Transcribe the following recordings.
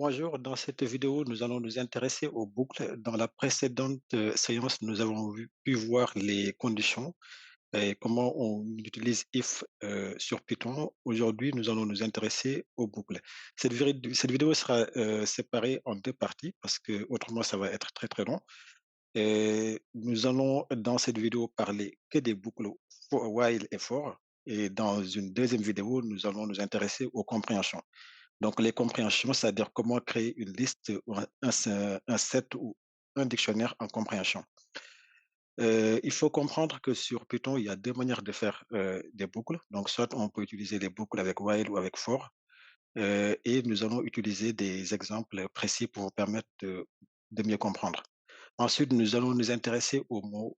Bonjour, dans cette vidéo, nous allons nous intéresser aux boucles. Dans la précédente séance, nous avons pu voir les conditions et comment on utilise if sur Python. Aujourd'hui, nous allons nous intéresser aux boucles. Cette vidéo sera séparée en deux parties parce que autrement, ça va être très très long. Et nous allons dans cette vidéo parler que des boucles while et for. Et dans une deuxième vidéo, nous allons nous intéresser aux compréhensions. Donc, les compréhensions, c'est-à-dire comment créer une liste ou un set ou un dictionnaire en compréhension. Il faut comprendre que sur Python, il y a deux manières de faire des boucles. Donc, soit on peut utiliser les boucles avec while ou avec for, et nous allons utiliser des exemples précis pour vous permettre de mieux comprendre. Ensuite, nous allons nous intéresser aux mots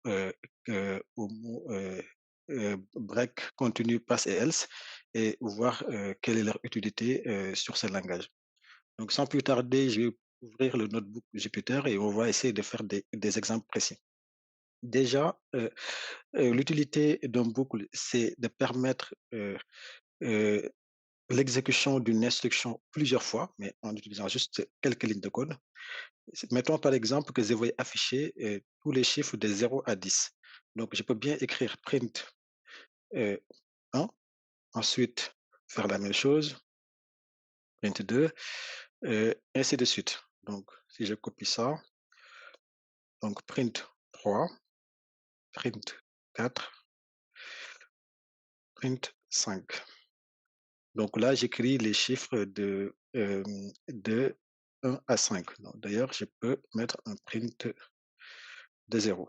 break, continue, pass et else, et voir quelle est leur utilité sur ce langage. Donc, sans plus tarder, je vais ouvrir le notebook Jupyter et on va essayer de faire des exemples précis. Déjà, l'utilité d'un boucle, c'est de permettre euh, l'exécution d'une instruction plusieurs fois, mais en utilisant juste quelques lignes de code. Mettons par exemple que je vais afficher tous les chiffres de 0 à 10. Donc, je peux bien écrire print euh, 1, ensuite faire la même chose, print 2, ainsi de suite. Donc, si je copie ça, donc print 3, print 4, print 5. Donc là, j'écris les chiffres de 1 à 5. D'ailleurs, je peux mettre un print de 0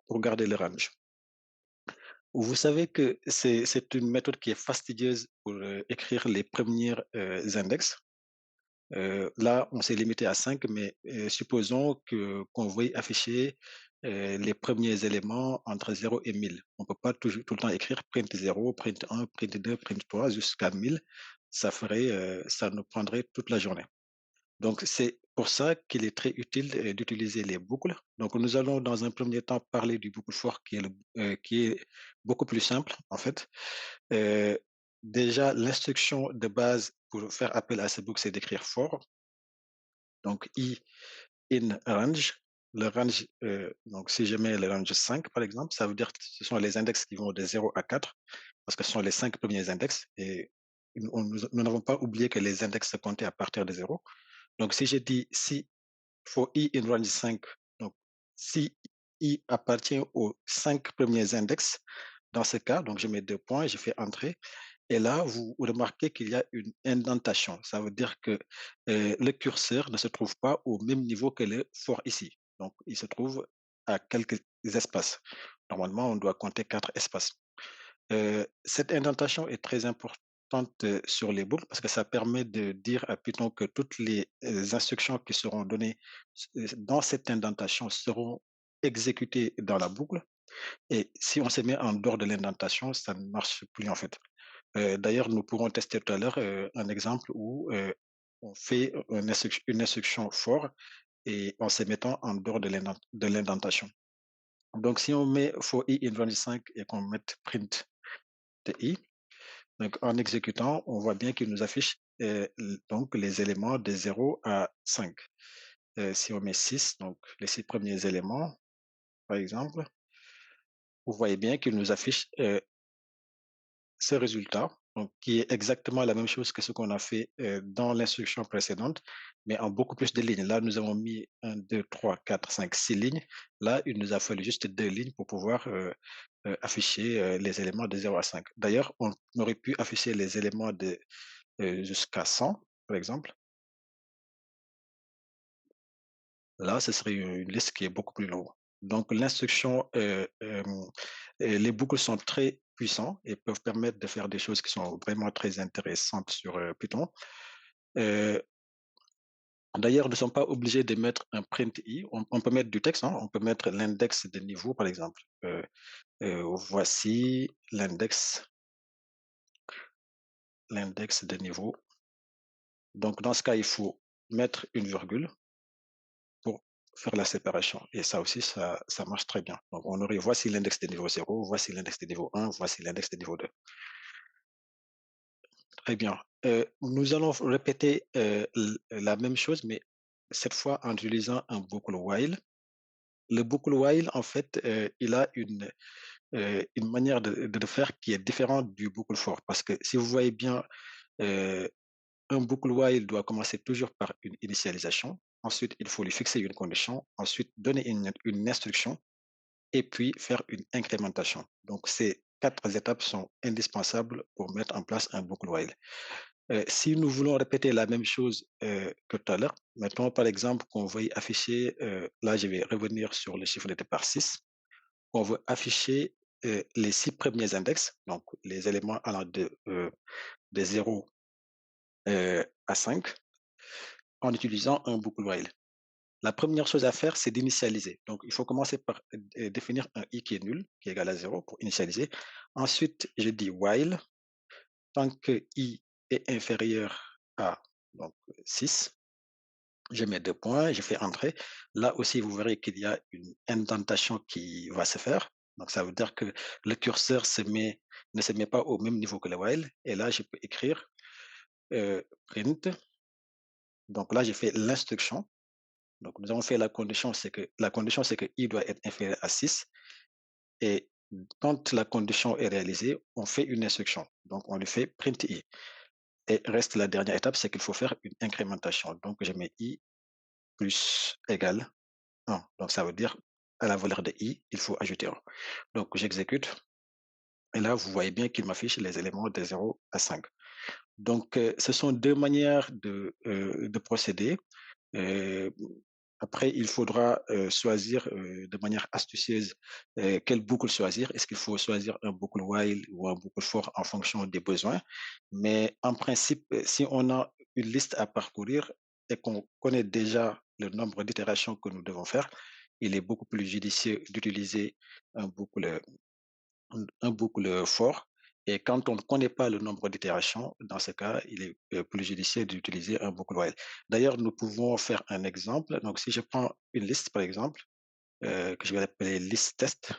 pour garder le range. Vous savez que c'est une méthode qui est fastidieuse pour écrire les premiers index. Là, on s'est limité à 5, mais supposons qu'on veuille afficher les premiers éléments entre 0 et 1000. On ne peut pas toujours, tout le temps écrire print 0, print 1, print 2, print 3 jusqu'à 1000. Ça nous prendrait toute la journée. Donc, c'est pour ça qu'il est très utile d'utiliser les boucles. Donc, nous allons dans un premier temps parler du boucle for qui est beaucoup plus simple, en fait. Euh, Déjà, l'instruction de base pour faire appel à ce boucle, c'est d'écrire for. Donc, I in range. Le range, donc si je mets le range 5, par exemple, ça veut dire que ce sont les index qui vont de 0 à 4, parce que ce sont les 5 premiers index. Et nous n'avons pas oublié que les index se comptaient à partir de 0. Donc, si je dis si for I in range 5, donc si I appartient aux 5 premiers index, dans ce cas, donc je mets deux points, je fais entrer. Et là, vous remarquez qu'il y a une indentation. Ça veut dire que le curseur ne se trouve pas au même niveau que le for ici. Donc, il se trouve à quelques espaces. Normalement, on doit compter 4 espaces. Cette indentation est très importante sur les boucles parce que ça permet de dire à Python que toutes les instructions qui seront données dans cette indentation seront exécutées dans la boucle. Et si on se met en dehors de l'indentation, ça ne marche plus en fait. D'ailleurs, nous pourrons tester tout à l'heure un exemple où on fait une instruction for et en se mettant en dehors de l'indentation. Donc, si on met for i in value 5 et qu'on met print de i, donc en exécutant, on voit bien qu'il nous affiche donc les éléments de 0 à 5. Si on met 6, donc les 6 premiers éléments, par exemple, vous voyez bien qu'il nous affiche ce résultat, donc, qui est exactement la même chose que ce qu'on a fait dans l'instruction précédente, mais en beaucoup plus de lignes. Là, nous avons mis 1, 2, 3, 4, 5, 6 lignes. Là, il nous a fallu juste deux lignes pour pouvoir afficher les éléments de 0 à 5. D'ailleurs, on aurait pu afficher les éléments de jusqu'à 100, par exemple. Là, ce serait une liste qui est beaucoup plus longue. Donc, les boucles sont très puissants et peuvent permettre de faire des choses qui sont vraiment très intéressantes sur Python. Euh, D'ailleurs, nous ne sommes pas obligés de mettre un print i. On peut mettre du texte, hein. On peut mettre l'index de niveau, par exemple. Voici l'index de niveau. Donc, dans ce cas, il faut mettre une virgule pour faire la séparation. Et ça aussi, ça marche très bien. Donc, on aurait voici l'index de niveau 0, voici l'index de niveau 1, voici l'index de niveau 2. Très bien. Nous allons répéter, la même chose, mais cette fois en utilisant un boucle while. Le boucle while, en fait, il a une manière de le faire qui est différente du boucle for. Parce que si vous voyez bien, heu, un boucle while doit commencer toujours par une initialisation. Ensuite, il faut lui fixer une condition. Ensuite, donner une instruction et puis faire une incrémentation. Donc ces 4 étapes sont indispensables pour mettre en place un boucle while. Si nous voulons répéter la même chose, que tout à l'heure, mettons par exemple qu'on veuille afficher, là je vais revenir sur le chiffre de départ 6, on veut afficher, les 6 premiers index, donc les éléments allant de 0, à 5 en utilisant un boucle while. La première chose à faire, c'est d'initialiser. Donc il faut commencer par, définir un i qui est nul, qui est égal à 0 pour initialiser. Ensuite, je dis while tant que i est inférieur à donc 6. Je mets 2 points, je fais entrer. Là aussi, vous verrez qu'il y a une indentation qui va se faire. Donc ça veut dire que le curseur ne se met pas au même niveau que le while et là, je peux écrire, print. Donc là, j'ai fait l'instruction. Donc nous avons fait la condition, c'est que i doit être inférieur à 6 et quand la condition est réalisée, on fait une instruction. Donc on lui fait print i et reste la dernière étape, c'est qu'il faut faire une incrémentation. Donc je mets i plus égal 1. Donc ça veut dire à la valeur de i, il faut ajouter 1. Donc j'exécute et là, vous voyez bien qu'il m'affiche les éléments de 0 à 5. Donc ce sont 2 manières de procéder. Heu, Après il faudra, choisir, de manière astucieuse, quelle boucle choisir. Est-ce qu'il faut choisir un boucle while ou un boucle for en fonction des besoins? Mais en principe, si on a une liste à parcourir et qu'on connaît déjà le nombre d'itérations que nous devons faire, il est beaucoup plus judicieux d'utiliser un boucle, un boucle for et quand on ne connaît pas le nombre d'itérations, dans ce cas, il est, plus judicieux d'utiliser un boucle while. D'ailleurs, nous pouvons faire un exemple. Donc si je prends une liste, par exemple, que je vais appeler liste test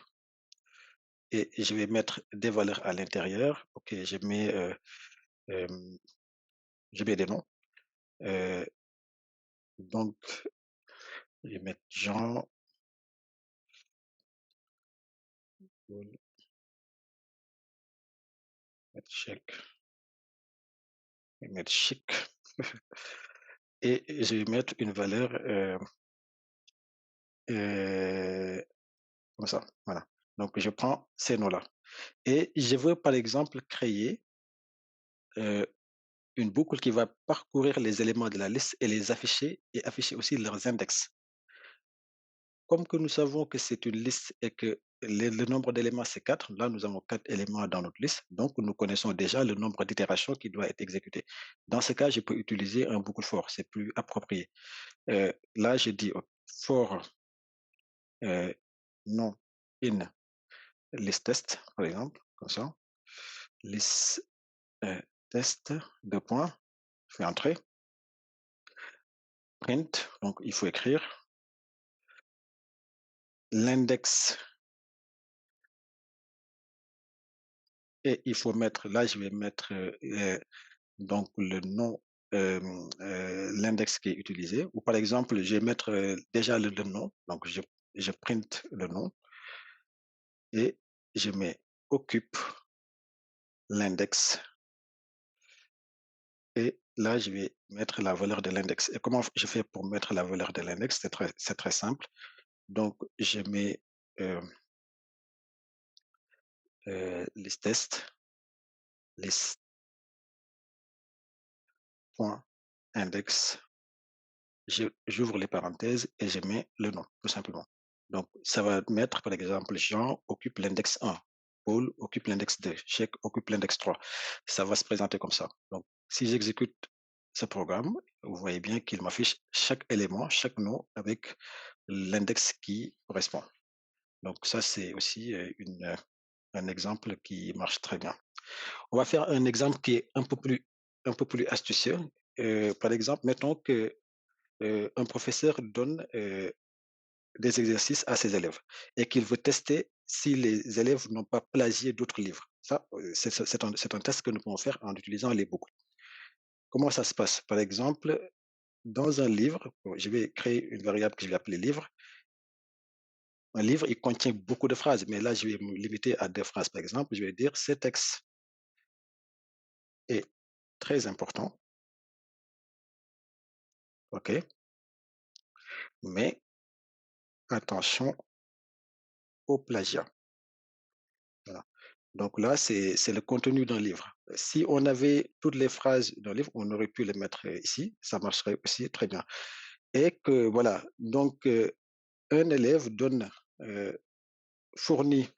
et je vais mettre des valeurs à l'intérieur. OK, hem, je mets des noms, heu, donc je vais mettre Jean, Paul, mettre chèque, je vais mettre chic et je vais mettre une valeur, heu, comme ça, voilà. Donc je prends ces noms-là et je veux, par exemple, créer, heu, une boucle qui va parcourir les éléments de la liste et les afficher et afficher aussi leurs index. Comme que nous savons que c'est une liste et que le nombre d'éléments, c'est 4. Là, nous avons 4 éléments dans notre liste, donc nous connaissons déjà le nombre d'itérations qui doit être exécuté. Dans ce cas, je peux utiliser un boucle for, c'est plus approprié. Là, je dis for, heu, non in list test, par exemple, comme ça. List, test, 2 points, je fais entrer, print, donc il faut écrire l'index et il faut mettre là, je vais mettre, donc le nom, l'index qui est utilisé ou par exemple, je vais mettre, déjà le nom, donc je print le nom et je mets occupe l'index et là, je vais mettre la valeur de l'index et comment je fais pour mettre la valeur de l'index? C'est très simple. Donc je mets, heu list test, list.index. J'ouvre les parenthèses et je mets le nom, tout simplement. Donc, ça va mettre, par exemple, Jean occupe l'index 1, Paul occupe l'index 2, Chèque occupe l'index 3. Ça va se présenter comme ça. Donc, si j'exécute ce programme, vous voyez bien qu'il m'affiche chaque élément, chaque nom avec l'index qui correspond. Donc, ça, c'est aussi un exemple qui marche très bien. On va faire un exemple qui est un peu plus astucieux. Par exemple, mettons que un professeur donne des exercices à ses élèves et qu'il veut tester si les élèves n'ont pas plagié d'autres livres. Ça, c'est un test que nous pouvons faire en utilisant les boucles. comment ça se passe? Par exemple, dans un livre, bon, je vais créer une variable que je vais appeler livre. Un livre, il contient beaucoup de phrases, mais là, je vais me limiter à 2 phrases. Par exemple, je vais dire: «Ce texte est très important, OK, mais attention au plagiat». Voilà. Donc là, c'est le contenu d'un livre. Si on avait toutes les phrases d'un livre, on aurait pu les mettre, ici, ça marcherait aussi très bien et que voilà, donc un élève donne, heu, fournit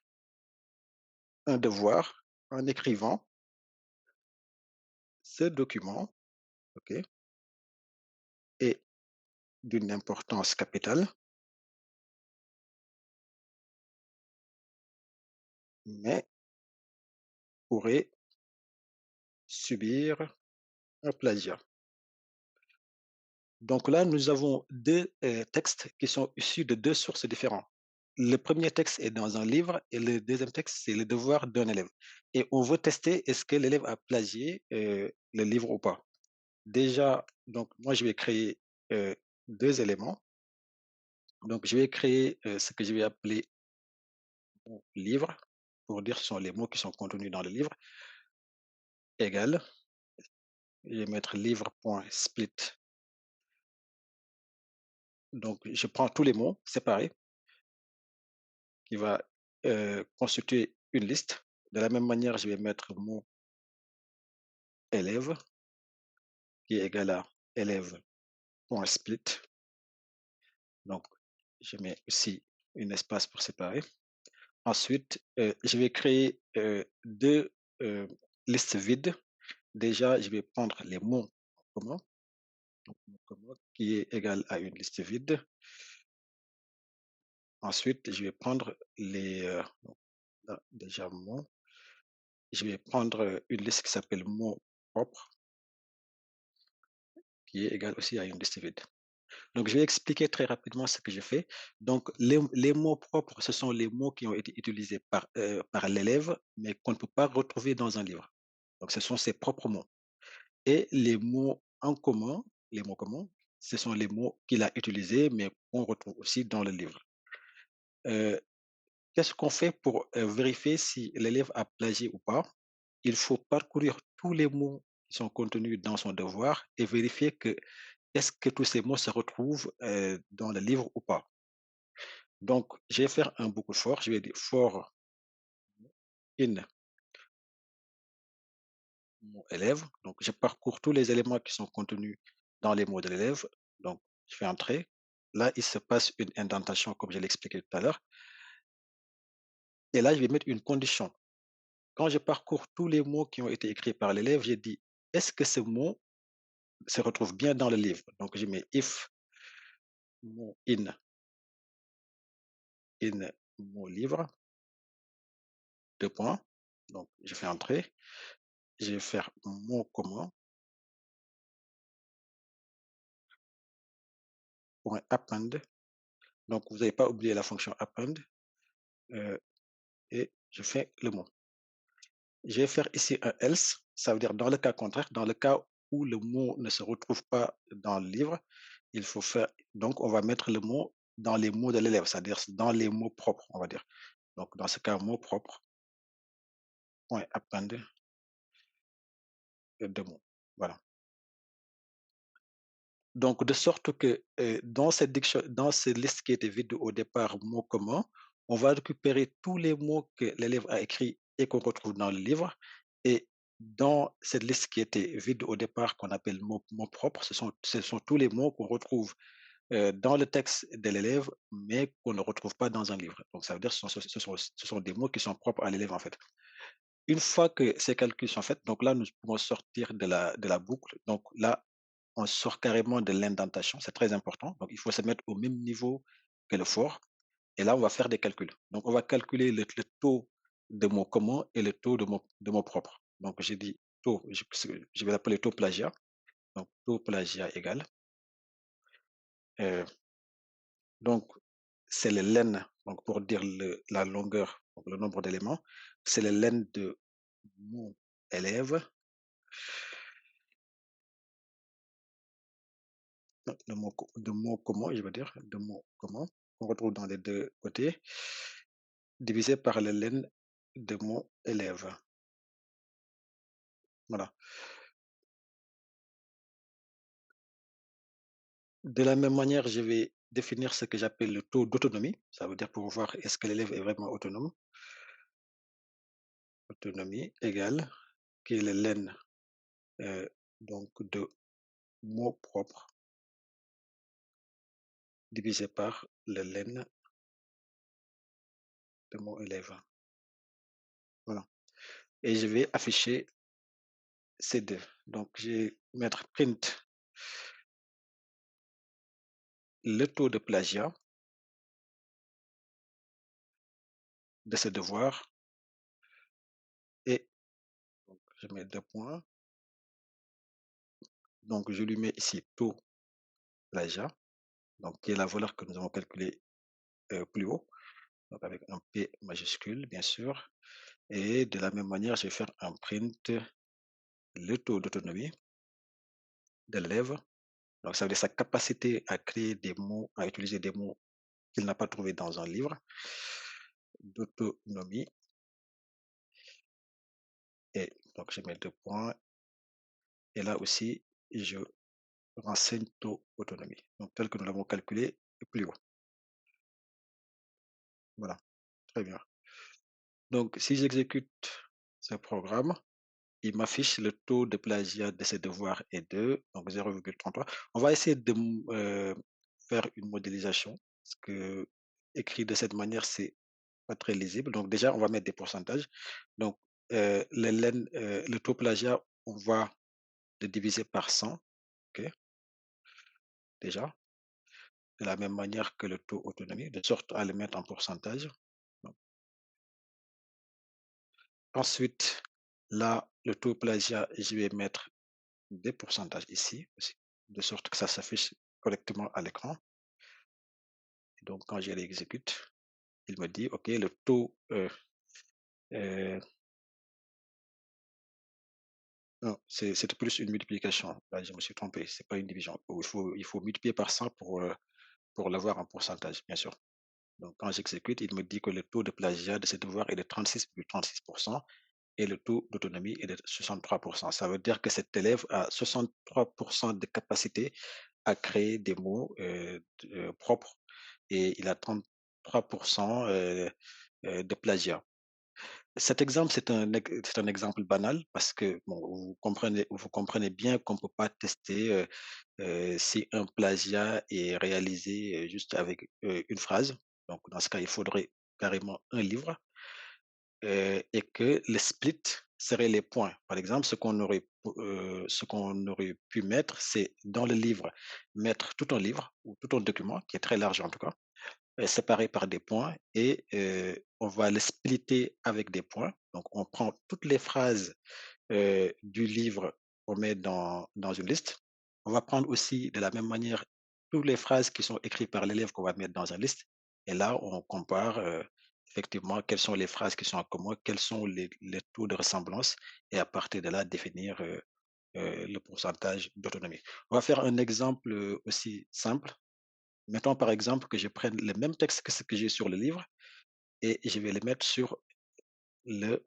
un devoir en écrivant ce document, OK, est d'une importance capitale, mais pourrait subir un plagiat. Donc là, nous avons 2 textes qui sont issus de 2 sources différentes. Le premier texte est dans un livre et le deuxième texte, c'est le devoir d'un élève et on veut tester est-ce que l'élève a plagié, le livre ou pas. Déjà, donc moi, je vais créer, heu, 2 éléments. Donc je vais créer, ce que je vais appeler mon livre pour dire ce sont les mots qui sont contenus dans le livre, égal, je vais mettre livre.split. Donc je prends tous les mots séparés qui va, constituer une liste. De la même manière, je vais mettre mon élève qui est égal à élève.split. Donc je mets aussi un espace pour séparer. Ensuite, je vais créer, 2, listes vides. Déjà, je vais prendre les mots en commun, donc mot commun qui est égal à une liste vide. Ensuite, je vais prendre les, donc là, déjà mots, je vais prendre, une liste qui s'appelle mots propres, qui est égale aussi à une liste vide. Donc, je vais expliquer très rapidement ce que je fais. Donc, les mots propres, ce sont les mots qui ont été utilisés par l'élève, mais qu'on ne peut pas retrouver dans un livre. Donc, ce sont ses propres mots. Et les mots en commun, les mots communs, ce sont les mots qu'il a utilisés, mais qu'on retrouve aussi dans le livre. Heu, Qu'est-ce qu'on fait pour, vérifier si l'élève a plagié ou pas? Il faut parcourir tous les mots qui sont contenus dans son devoir et vérifier que est-ce que tous ces mots se retrouvent, dans le livre ou pas? Donc, je vais faire un boucle for, je vais dire for in mon élève. Donc, je parcours tous les éléments qui sont contenus dans les mots de l'élève. Donc, je fais entrer. Là, il se passe une indentation comme je l'ai expliqué tout à l'heure. Et là, je vais mettre une condition. Quand je parcours tous les mots qui ont été écrits par l'élève, j'ai dit, est-ce que ce mot se retrouve bien dans le livre? Donc, je mets if mot in mon livre, deux points. Donc, je fais entrer. Je vais faire mot commun, point append. Donc, vous n'avez pas oublié la fonction append. euh, et je fais le mot. Je vais faire ici un else, ça veut dire dans le cas contraire, dans le cas où le mot ne se retrouve pas dans le livre, il faut faire, donc on va mettre le mot dans les mots de l'élève, c'est-à-dire dans les mots propres, on va dire. Donc dans ce cas, mot propre, point append de mots. Voilà. Donc de sorte que dans cette liste qui était vide au départ, mots communs, on va récupérer tous les mots que l'élève a écrits et qu'on retrouve dans le livre. Et dans cette liste qui était vide au départ, qu'on appelle mots propres, ce sont tous les mots qu'on retrouve dans le texte de l'élève, mais qu'on ne retrouve pas dans un livre. Donc ça veut dire que ce sont des mots qui sont propres à l'élève en fait. Une fois que ces calculs sont faits, donc là, nous pouvons sortir de la boucle. Donc là, on sort carrément de l'indentation, c'est très important. Donc il faut se mettre au même niveau que le for et là, on va faire des calculs. Donc on va calculer le taux de mots communs et le taux de mots propres. Donc j'ai dit taux, je vais l'appeler taux plagiat. Donc taux plagiat égal, donc c'est le len, donc pour dire la longueur, donc le nombre d'éléments, c'est le len de mon élève de mots communs, je veux dire, de mots communs qu'on retrouve dans les 2 côtés, divisé par la laine de mon élève. Voilà. De la même manière, je vais définir ce que j'appelle le taux d'autonomie. Ça veut dire pour voir est-ce que l'élève est vraiment autonome. Autonomie égale, qui est la laine, donc de mots propres divisé par la laine de mon élève. Voilà. Et je vais afficher ces 2. Donc je vais mettre print le taux de plagiat de ce devoir et donc je mets 2 points. Donc je lui mets ici taux plagiat, donc qui est la valeur que nous avons calculée, plus haut, donc avec un P majuscule bien sûr. Et de la même manière, je vais faire un print le taux d'autonomie de l'élève. Donc ça veut dire sa capacité à créer des mots, à utiliser des mots qu'il n'a pas trouvés dans un livre d'autonomie. Et donc je mets 2 points et là aussi je renseigne taux autonomie, donc tel que nous l'avons calculé plus haut. Voilà, très bien. Donc si j'exécute ce programme, il m'affiche le taux de plagiat de ces devoirs est de donc 0,33. On va essayer de faire une modélisation parce que écrit de cette manière, c'est pas très lisible. Donc déjà, on va mettre des pourcentages. Donc le taux plagiat, on va le diviser par 100, OK, déjà, de la même manière que le taux autonomie, de sorte à le mettre en pourcentage. Donc ensuite, là, le taux plagiat, je vais mettre des pourcentages ici aussi, de sorte que ça s'affiche correctement à l'écran. Et donc quand je l'exécute, il me dit: «OK, le taux, heu» non, c'était plus une multiplication. Là, je me suis trompé, c'est pas une division. Il faut multiplier par 100 pour l'avoir en pourcentage, bien sûr. Donc quand j'exécute, il me dit que le taux de plagiat de ce devoir est de 36,36% et le taux d'autonomie est de 63%. Ça veut dire que cet élève a 63% de capacité à créer des mots, propres et il a 33%, de plagiat. Cet exemple, c'est un exemple banal parce que bon, vous comprenez bien qu'on ne peut pas tester, si un plagiat est réalisé, juste avec, une phrase. Donc dans ce cas, il faudrait carrément un livre, et que le split serait les points. Par exemple, ce qu'on aurait pu mettre, c'est dans le livre, mettre tout un livre ou tout un document qui est très large en tout cas, séparé par des points et on va le splitter avec des points. Donc on prend toutes les phrases du livre, on met dans une liste. On va prendre aussi de la même manière toutes les phrases qui sont écrites par l'élève qu'on va mettre dans une liste. Et là, on compare effectivement quelles sont les phrases qui sont en commun, quels sont les taux de ressemblance, et à partir de là, définir le pourcentage d'autonomie. On va faire un exemple aussi simple. Mettons par exemple que je prenne le même texte que ce que j'ai sur le livre et je vais le mettre le,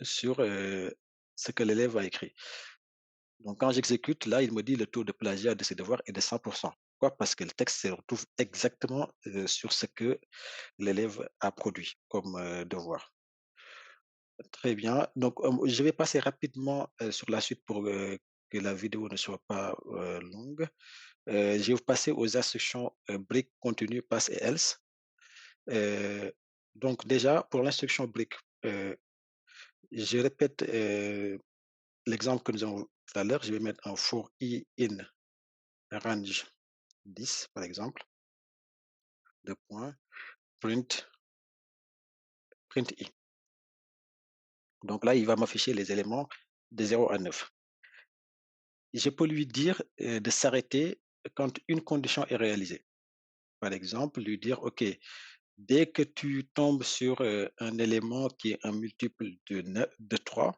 sur ce que l'élève a écrit. Donc quand j'exécute, là, il me dit le taux de plagiat de ses devoirs est de 100%. Pourquoi? Parce que le texte se retrouve exactement sur ce que l'élève a produit comme devoir. Très bien. Donc, je vais passer rapidement sur la suite pour que la vidéo ne soit pas longue. Je vais vous passer aux instructions break, continue, pass et else. Euh, donc déjà, pour l'instruction break, je répète l'exemple que nous avons tout à l'heure. Je vais mettre un for i in range 10, par exemple, de points, print, print i. Donc là, il va m'afficher les éléments de 0 à 9. Je peux lui dire de s'arrêter quand une condition est réalisée. Par exemple, lui dire, OK, dès que tu tombes sur un élément qui est un multiple de 3,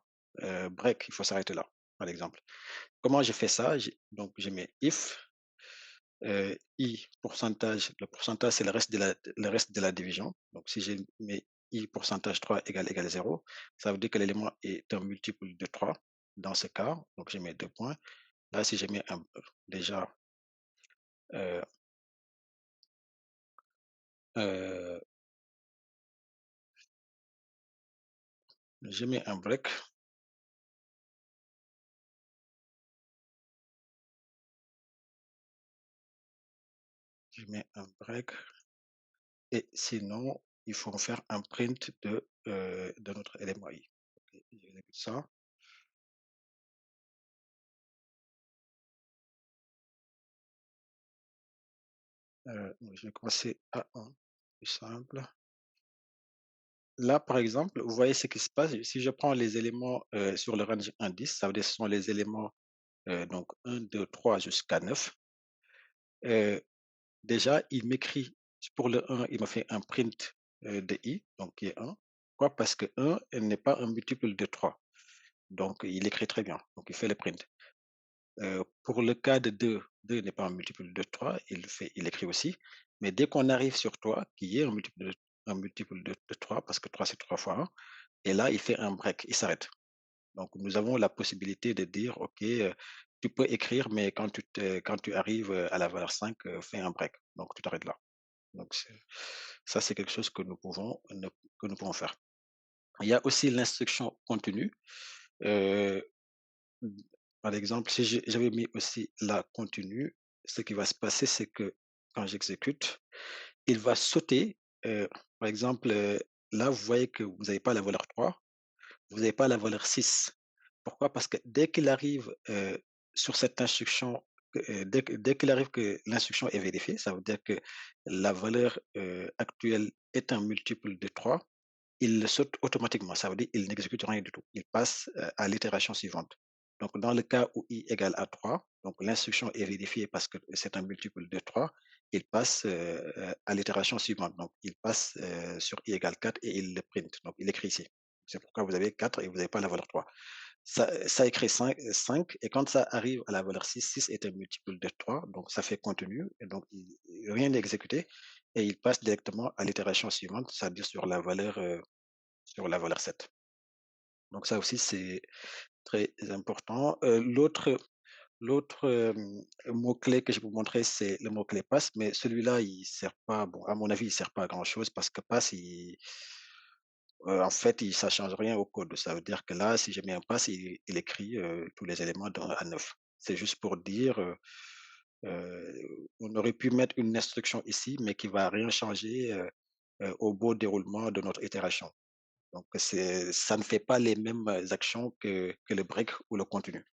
break, il faut s'arrêter là. par exemple. Comment je fais ça? Donc je mets if, i pourcentage, le pourcentage, c'est le reste de la division. Donc si je mets i pourcentage 3 égale 0, ça veut dire que l'élément est un multiple de 3 dans ce cas. Donc je mets 2 points. Là, si je mets déjà, heu heu, je mets un break, je mets un break et sinon, il faut me faire un print de notre élément i. OK, j'exécute ça. Donc je vais commencer à 1, plus simple. Là, par exemple, vous voyez ce qui se passe. Si je prends les éléments, sur le range 1-10, ça veut dire que ce sont les éléments, donc 1, 2, 3 jusqu'à 9. Heu, Déjà, il m'écrit pour le 1, il me fait un print, de i, donc qui est 1. Pourquoi? Parce que 1 n'est pas un multiple de 3. Donc il écrit très bien, donc il fait le print. Pour le cas de 2, 2 n'est pas un multiple de 3, il écrit aussi. Mais dès qu'on arrive sur 3, qui est un multiple de 3, parce que 3 c'est 3 fois 1, et là, il fait un break, il s'arrête. Donc nous avons la possibilité de dire: «OK, tu peux écrire, mais quand tu arrives, à la valeur 5, fais un break». Donc tu t'arrêtes là. Donc ça, c'est quelque chose que nous pouvons faire. Il y a aussi l'instruction continue. Heu, Mmh, Par exemple, si j'avais mis aussi la continue, ce qui va se passer, c'est que quand j'exécute, il va sauter, par exemple, là, vous voyez que vous n'avez pas la valeur 3, vous n'avez pas la valeur 6. Pourquoi? Parce que dès qu'il arrive, sur cette instruction, dès qu'il arrive que l'instruction est vérifiée, ça veut dire que la valeur, actuelle est un multiple de 3. Il le saute automatiquement, ça veut dire il n'exécute rien du tout. Il passe, à l'itération suivante. Donc dans le cas où i égale à 3, donc l'instruction est vérifiée parce que c'est un multiple de 3, il passe, à l'itération suivante. Donc il passe, sur i égale 4 et il le print. Donc il écrit ici. C'est pourquoi vous avez 4 et vous n'avez pas la valeur 3. Ça écrit 5 et quand ça arrive à la valeur 6, 6 est un multiple de 3, donc ça fait continue et donc rien n'est exécuté et il passe directement à l'itération suivante, c'est-à-dire sur la valeur 7. Donc ça aussi, c'est très important. L'autre, mot-clé que je vais vous montrer, c'est le mot-clé passe, mais celui-là, il sert pas, bon, à mon avis, il sert pas à grand-chose parce que passe, en fait, ça change rien au code. Ça veut dire que là, si je mets un passe, il écrit, tous les éléments à 9. C'est juste pour dire, on aurait pu mettre une instruction ici, mais qui va rien changer, au beau déroulement de notre itération. Donc ça ne fait pas les mêmes actions que le break ou le continu.